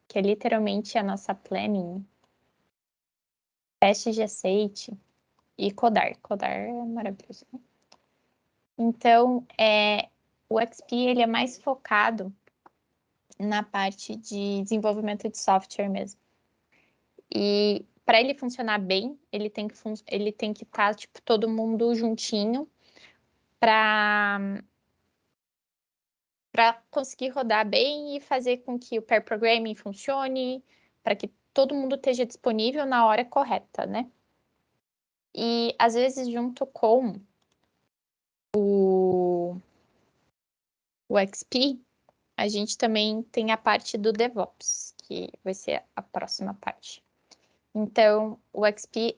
que é literalmente a nossa planning. Teste de aceite. E codar. Codar é maravilhoso. Então, o XP ele é mais focado na parte de desenvolvimento de software mesmo. E para ele funcionar bem, ele tem que estar tipo todo mundo juntinho para conseguir rodar bem e fazer com que o pair programming funcione, para que todo mundo esteja disponível na hora correta, né? E às vezes junto com o XP, a gente também tem a parte do DevOps, que vai ser a próxima parte. Então, o XP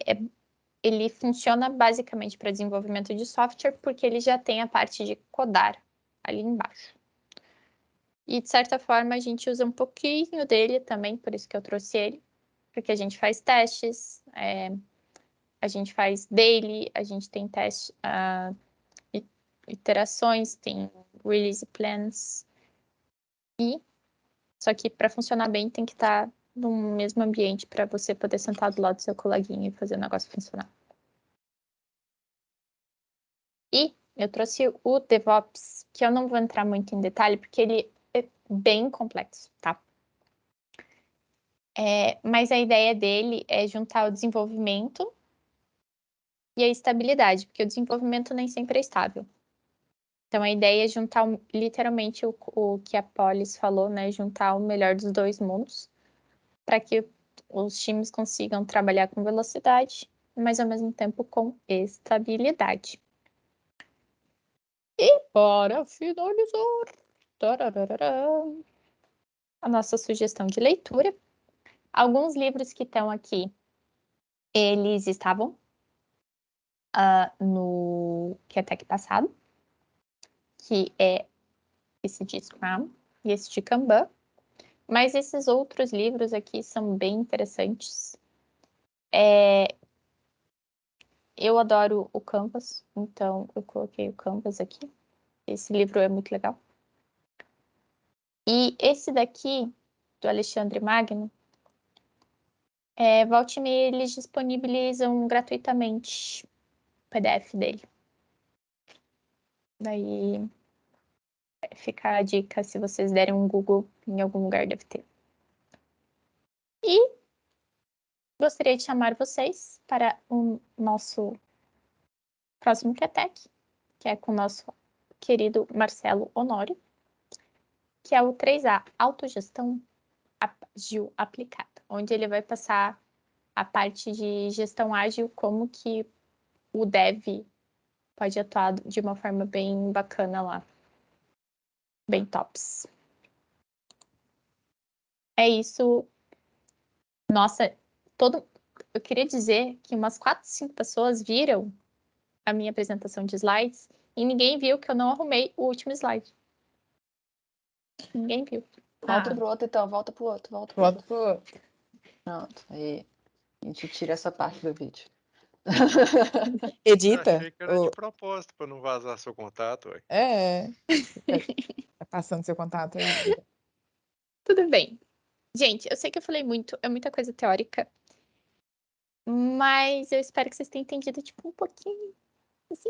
ele funciona basicamente para desenvolvimento de software, porque ele já tem a parte de codar ali embaixo. E, de certa forma, a gente usa um pouquinho dele também, por isso que eu trouxe ele, porque a gente faz testes, a gente faz daily, a gente tem teste, iterações, tem release plans. Só que para funcionar bem tem que estar no mesmo ambiente para você poder sentar do lado do seu coleguinha e fazer o negócio funcionar. E eu trouxe o DevOps, que eu não vou entrar muito em detalhe, porque ele é bem complexo, tá? Mas a ideia dele é juntar o desenvolvimento e a estabilidade, porque o desenvolvimento nem sempre é estável. Então, a ideia é juntar literalmente o que a Polis falou, né? Juntar o melhor dos dois mundos, para que os times consigam trabalhar com velocidade, mas ao mesmo tempo com estabilidade. E para finalizar, a nossa sugestão de leitura. Alguns livros que estão aqui, eles estavam no QTEC passado, que é esse de Scrum e esse de Kanban. Mas esses outros livros aqui são bem interessantes. Eu adoro o Canvas, então eu coloquei o Canvas aqui. Esse livro é muito legal. E esse daqui, do Alexandre Magno, volta e meia eles disponibilizam gratuitamente o PDF dele. Daí fica a dica, se vocês derem um Google, em algum lugar deve ter. E gostaria de chamar vocês para o nosso próximo QTEC, que é com o nosso querido Marcelo Honório, que é o 3A, Autogestão Ágil Aplicada, onde ele vai passar a parte de gestão ágil, como que o dev pode atuar de uma forma bem bacana lá. Bem tops. É isso. Nossa, eu queria dizer que umas 4, 5 pessoas viram a minha apresentação de slides e ninguém viu que eu não arrumei o último slide. Ninguém viu. Volta pro outro, então. Volta pro outro. Volta pro... Pronto. Aí a gente tira essa parte do vídeo. Eu Edita. achei que era de propósito, para não vazar seu contato, ué. Tá passando seu contato aí. Tudo bem. Gente, eu sei que eu falei muito, é muita coisa teórica, mas eu espero que vocês tenham entendido, tipo, um pouquinho, assim.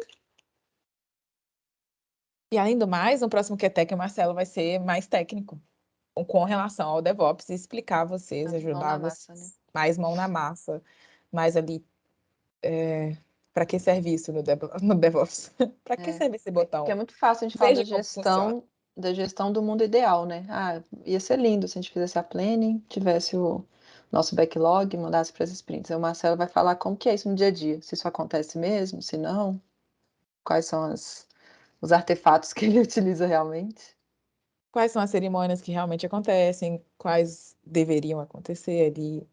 E além do mais, no próximo QTEC, o Marcelo vai ser mais técnico com relação ao DevOps e explicar a vocês, Mais mão ajudar na vocês. massa, né? Mais mão na massa, mais ali. Para que serve isso no DevOps? Para que serve esse botão? Porque é muito fácil a gente falar Veja como funciona. da gestão do mundo ideal, né? Ah, ia ser lindo se a gente fizesse a planning, tivesse o nosso backlog, mandasse para as sprints. Aí o Marcelo vai falar como que é isso no dia a dia, se isso acontece mesmo, se não, quais são os artefatos que ele utiliza realmente. Quais são as cerimônias que realmente acontecem, quais deveriam acontecer ali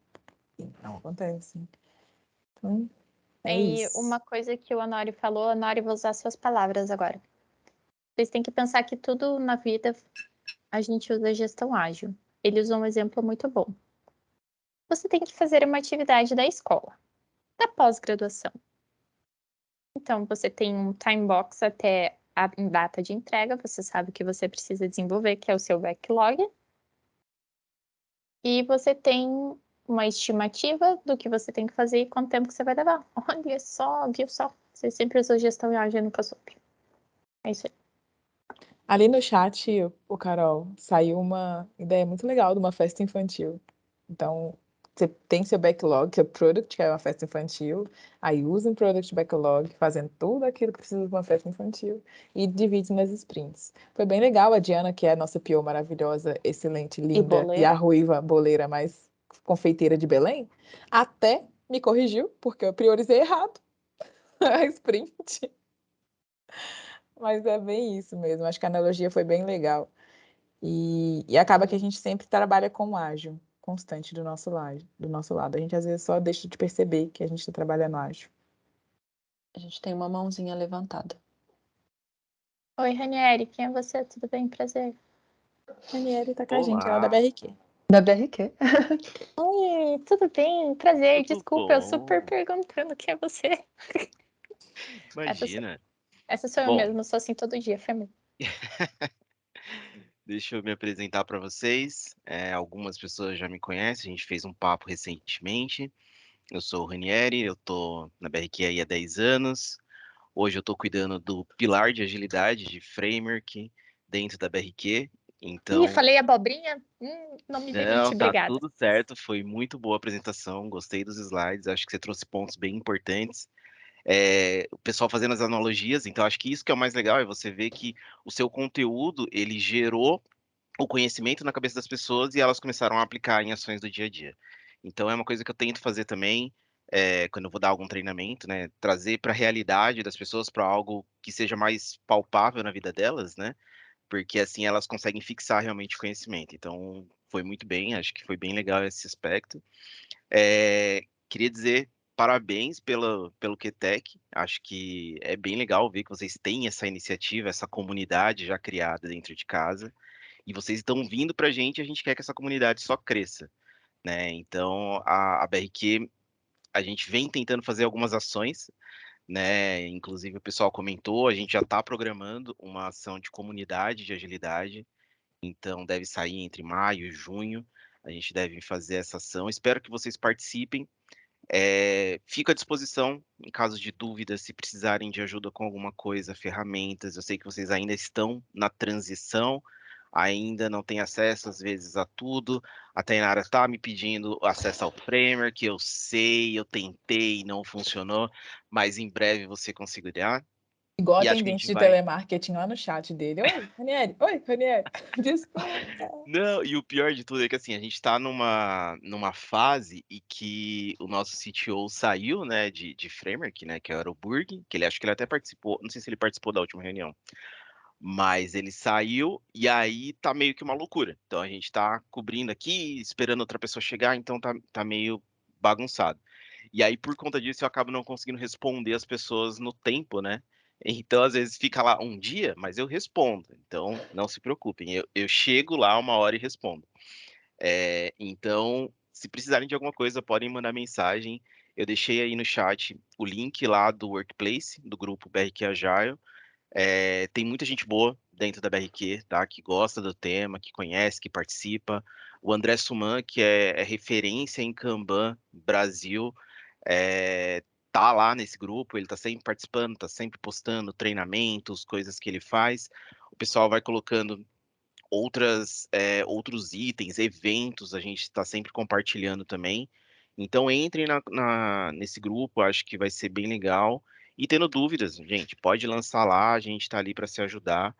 e não acontecem. Então, é E isso. uma coisa que o Honório falou, Honório, vou usar suas palavras agora. Vocês têm que pensar que tudo na vida a gente usa gestão ágil. Ele usou um exemplo muito bom. você tem que fazer uma atividade da escola, da pós-graduação. Então, você tem um time box até a data de entrega, você sabe o que você precisa desenvolver, que é o seu backlog. E você tem uma estimativa do que você tem que fazer e quanto tempo que você vai levar. Olha só, viu só? Você sempre usou gestão e ágil, nunca soube. É isso aí. Ali no chat, o Carol, saiu uma ideia muito legal de uma festa infantil. Então, você tem seu backlog, seu product, que é uma festa infantil, aí usa um product backlog, fazendo tudo aquilo que precisa de uma festa infantil, e divide nas sprints. Foi bem legal a Diana, que é a nossa PO maravilhosa, excelente, linda, boleira. e a ruiva boleira mais confeiteira de Belém, até me corrigiu, porque eu priorizei errado a sprint. Mas é bem isso mesmo. Acho que a analogia foi bem legal. E acaba que a gente sempre trabalha com o ágil constante do nosso lado. A gente às vezes só deixa de perceber que a gente está trabalhando ágil. A gente tem uma mãozinha levantada. Oi, Ranieri, quem é você? Tudo bem? Prazer. Ranieri tá com a gente, ela é Olá. da BRQ. Da BRQ. Oi, tudo bem? Prazer. Tudo Desculpa, eu super bom? perguntando quem é você. Imagina. Essa sou eu Bom, mesmo, sou assim todo dia, foi mesmo. deixa eu me apresentar para vocês. Algumas pessoas já me conhecem, a gente fez um papo recentemente. Eu sou o Ranieri, eu tô na BRQ aí há 10 anos. Hoje eu tô cuidando do pilar de agilidade de framework dentro da BRQ. Ih, Então, falei abobrinha? Não me demite, não, tá obrigada. tudo certo. Foi muito boa a apresentação, gostei dos slides. Acho que você trouxe pontos bem importantes. O pessoal fazendo as analogias, então acho que isso que é o mais legal, é você ver que o seu conteúdo, ele gerou o conhecimento na cabeça das pessoas e elas começaram a aplicar em ações do dia a dia. Então é uma coisa que eu tento fazer também, quando eu vou dar algum treinamento, né, trazer para a realidade das pessoas, para algo que seja mais palpável na vida delas, né, porque assim elas conseguem fixar realmente o conhecimento. Então foi muito bem, acho que foi bem legal esse aspecto. Queria dizer parabéns pelo QTech. Acho que é bem legal ver que vocês têm essa iniciativa, essa comunidade já criada dentro de casa. E vocês estão vindo para a gente quer que essa comunidade só cresça, né? Então, a BRQ, a gente vem tentando fazer algumas ações, né? Inclusive, o pessoal comentou, a gente já está programando uma ação de comunidade de agilidade. Então, deve sair entre maio e junho. A gente deve fazer essa ação. Espero que vocês participem. Fico à disposição em caso de dúvidas, se precisarem de ajuda com alguma coisa, ferramentas. Eu sei que vocês ainda estão na transição, ainda não têm acesso, às vezes, a tudo. A Tainara está me pedindo acesso ao framework, eu sei, eu tentei, não funcionou, mas em breve você conseguirá. Igual E acho que a atendente gente de vai. telemarketing lá no chat dele. Oi, Ranieri. Oi, Ranieri. Desculpa. Não, e o pior de tudo é que assim, a gente está numa fase e que o nosso CTO saiu, né, de framework, né, que era o Burg, que ele acho que ele até participou, não sei se ele participou da última reunião, mas ele saiu e aí tá meio que uma loucura. Então a gente tá cobrindo aqui, esperando outra pessoa chegar, então tá meio bagunçado. E aí, por conta disso, eu acabo não conseguindo responder as pessoas no tempo, né? Então, às vezes, fica lá um dia, mas eu respondo. Então, não se preocupem. Eu chego lá uma hora e respondo. Então, se precisarem de alguma coisa, podem mandar mensagem. Eu deixei aí no chat o link lá do Workplace, do grupo BRQ Agile. Tem muita gente boa dentro da BRQ, tá? Que gosta do tema, que conhece, que participa. O André Suman, que é referência em Kanban Brasil, tá lá nesse grupo, ele tá sempre participando, tá sempre postando treinamentos, coisas que ele faz. O pessoal vai colocando outros itens, eventos, a gente está sempre compartilhando também. Então entrem nesse grupo, acho que vai ser bem legal. E tendo dúvidas, gente, pode lançar lá, a gente está ali para se ajudar.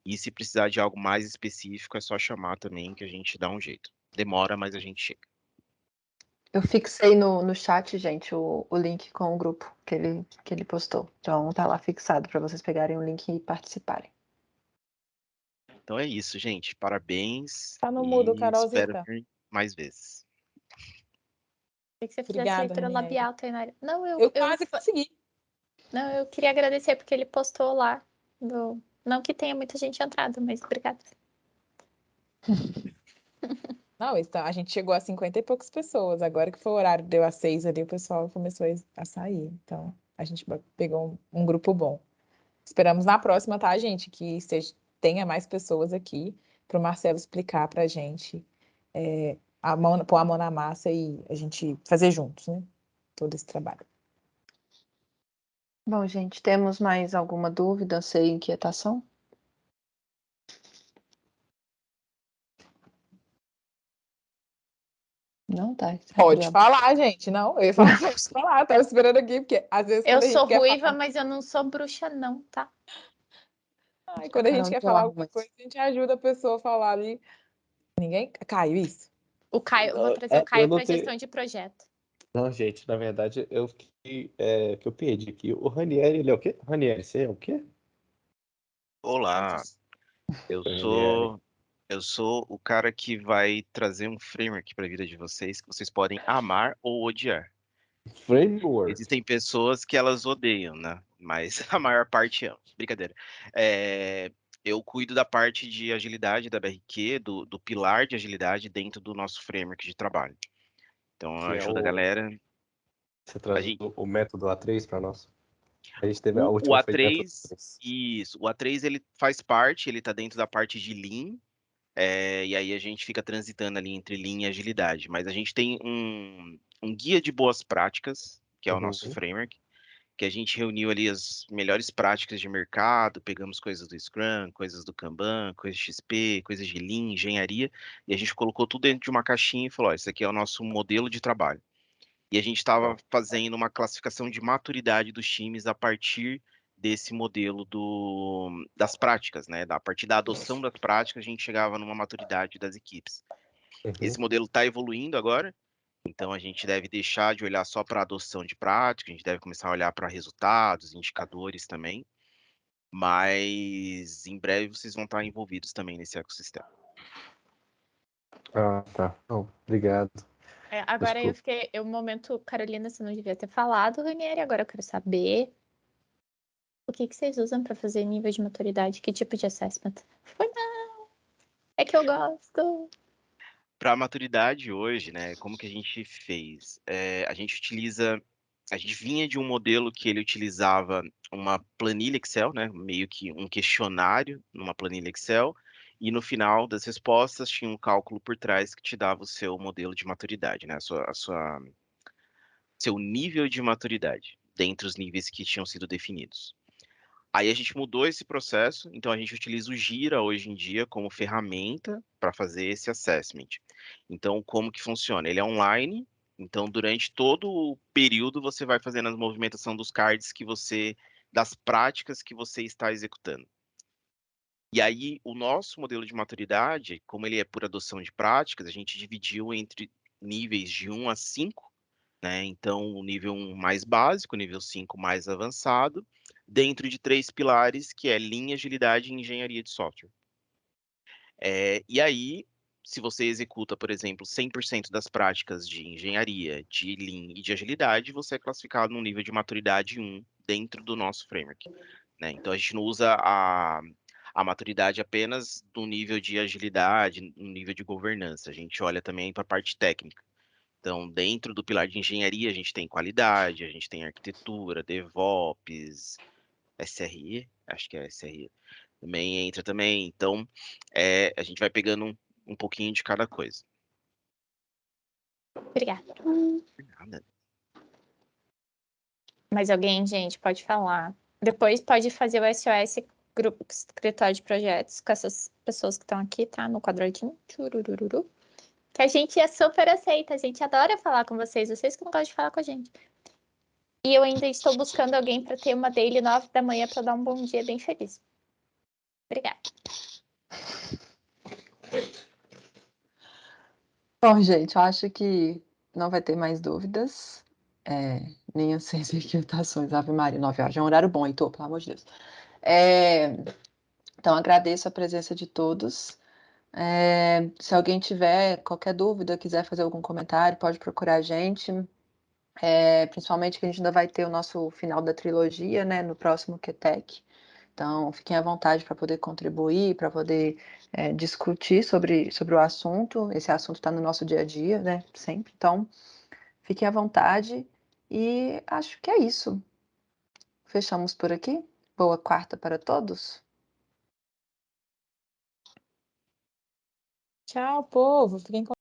E se precisar de algo mais específico, é só chamar também que a gente dá um jeito. Demora, mas a gente chega. Eu fixei no chat, gente, o link com o grupo que ele postou. Então tá lá fixado para vocês pegarem o link e participarem. Então é isso, gente. Parabéns. Tá no E mudo, espero Carolzita. vir mais vezes. Queria que você fizesse Obrigada, leitura Ranieri. labial, Tainara. Não, Eu quase consegui. Não, eu queria agradecer porque ele postou lá. Não que tenha muita gente entrada, mas obrigada. Não, a gente chegou a 50 e poucas pessoas. Agora que foi o horário, deu às 6 ali, o pessoal começou a sair. Então, a gente pegou um grupo bom. Esperamos na próxima, tá, gente? Que tenha mais pessoas aqui para o Marcelo explicar para a gente, pôr a mão na massa e a gente fazer juntos, né? Todo esse trabalho. Bom, gente, temos mais alguma dúvida, anseio, inquietação? Não, tá. Pode tranquilo. falar, gente. Não, eu ia falar, pode falar. Tava esperando aqui, porque às vezes Eu quando a gente sou quer ruiva, falar, mas eu não sou bruxa, não, tá? quando a gente Carol, quer pelo falar amor alguma de coisa, a gente ajuda a pessoa a falar ali. Ninguém caiu isso? O Caio, eu vou trazer o Eu Caio não para tenho. gestão de projeto. Não, gente, na verdade, eu fiquei. Que eu perdi aqui. O Ranieri, ele é o quê? Ranieri, você é o quê? Olá, eu Ranieri. sou o cara que vai trazer um framework para a vida de vocês que vocês podem amar ou odiar. Framework. Existem pessoas que elas odeiam, né? Mas a maior parte ama. Brincadeira. Eu cuido da parte de agilidade da BRQ, do pilar de agilidade dentro do nosso framework de trabalho. Então, Que é ajuda a galera. Você A traz gente, o método A3 para nós? A gente teve a o última foi método A3, A3. isso, o A3 ele faz parte, ele está dentro da parte de Lean, e aí a gente fica transitando ali entre Lean e agilidade. Mas a gente tem um guia de boas práticas, que é o nosso Uhum. framework, que a gente reuniu ali as melhores práticas de mercado, pegamos coisas do Scrum, coisas do Kanban, coisas de XP, coisas de Lean, engenharia, e a gente colocou tudo dentro de uma caixinha e falou, ó, esse aqui é o nosso modelo de trabalho. E a gente estava fazendo uma classificação de maturidade dos times a partir desse modelo das práticas, né? A partir da adoção das práticas, a gente chegava numa maturidade das equipes. Esse modelo está evoluindo agora, então a gente deve deixar de olhar só para a adoção de prática, a gente deve começar a olhar para resultados, indicadores também, mas em breve vocês vão estar envolvidos também nesse ecossistema. Ah, tá. Não, obrigado. Agora eu Desculpa. fiquei. O momento, Carolina, você não devia ter falado, Ranieri. Agora eu quero saber o que vocês usam para fazer nível de maturidade, que tipo de assessment? Foi não! É que eu gosto. Para a maturidade hoje, né, como que a gente fez? A gente vinha de um modelo que ele utilizava uma planilha Excel, né, meio que um questionário numa planilha Excel, e no final das respostas tinha um cálculo por trás que te dava o seu modelo de maturidade, né, seu nível de maturidade, dentre os níveis que tinham sido definidos. Aí a gente mudou esse processo, então a gente utiliza o Gira hoje em dia como ferramenta para fazer esse assessment. Então, como que funciona? Ele é online, então durante todo o período você vai fazendo a movimentação dos cards das práticas que você está executando. E aí, o nosso modelo de maturidade, como ele é por adoção de práticas, a gente dividiu entre níveis de 1 a 5, né? Então, o nível 1 mais básico, o nível 5 mais avançado, dentro de 3 pilares, que é Lean, agilidade e engenharia de software. E aí, se você executa, por exemplo, 100% das práticas de engenharia, de Lean e de agilidade, você é classificado no nível de maturidade 1 dentro do nosso framework, né? Então, a gente não usa a maturidade apenas no nível de agilidade, no nível de governança. A gente olha também para a parte técnica. Então, dentro do pilar de engenharia, a gente tem qualidade, a gente tem arquitetura, DevOps, SRE, acho que é SRE, também entra também. Então, a gente vai pegando um pouquinho de cada coisa. Obrigada. Nada. Mais alguém, gente, pode falar. Depois pode fazer o SOS grupo escritório de projetos com essas pessoas que estão aqui, tá? No quadradinho. Churururu. Que a gente é super aceita, a gente adora falar com vocês que não gostam de falar com a gente. E eu ainda estou buscando alguém para ter uma daily 9 da manhã para dar um bom dia bem feliz. Obrigada. Bom, gente, eu acho que não vai ter mais dúvidas, nem anseios e inquietações. Ave Maria, 9 horas, já é um horário bom, Heitor, pelo amor de Deus. Então, agradeço a presença de todos. Se alguém tiver qualquer dúvida, quiser fazer algum comentário, pode procurar a gente. Principalmente que a gente ainda vai ter o nosso final da trilogia, né, no próximo QTech. Então, fiquem à vontade para poder contribuir, para poder discutir sobre o assunto. Esse assunto está no nosso dia a dia, né? Sempre. Então, fiquem à vontade. E acho que é isso. Fechamos por aqui. Boa quarta para todos. Tchau, povo. Fiquem com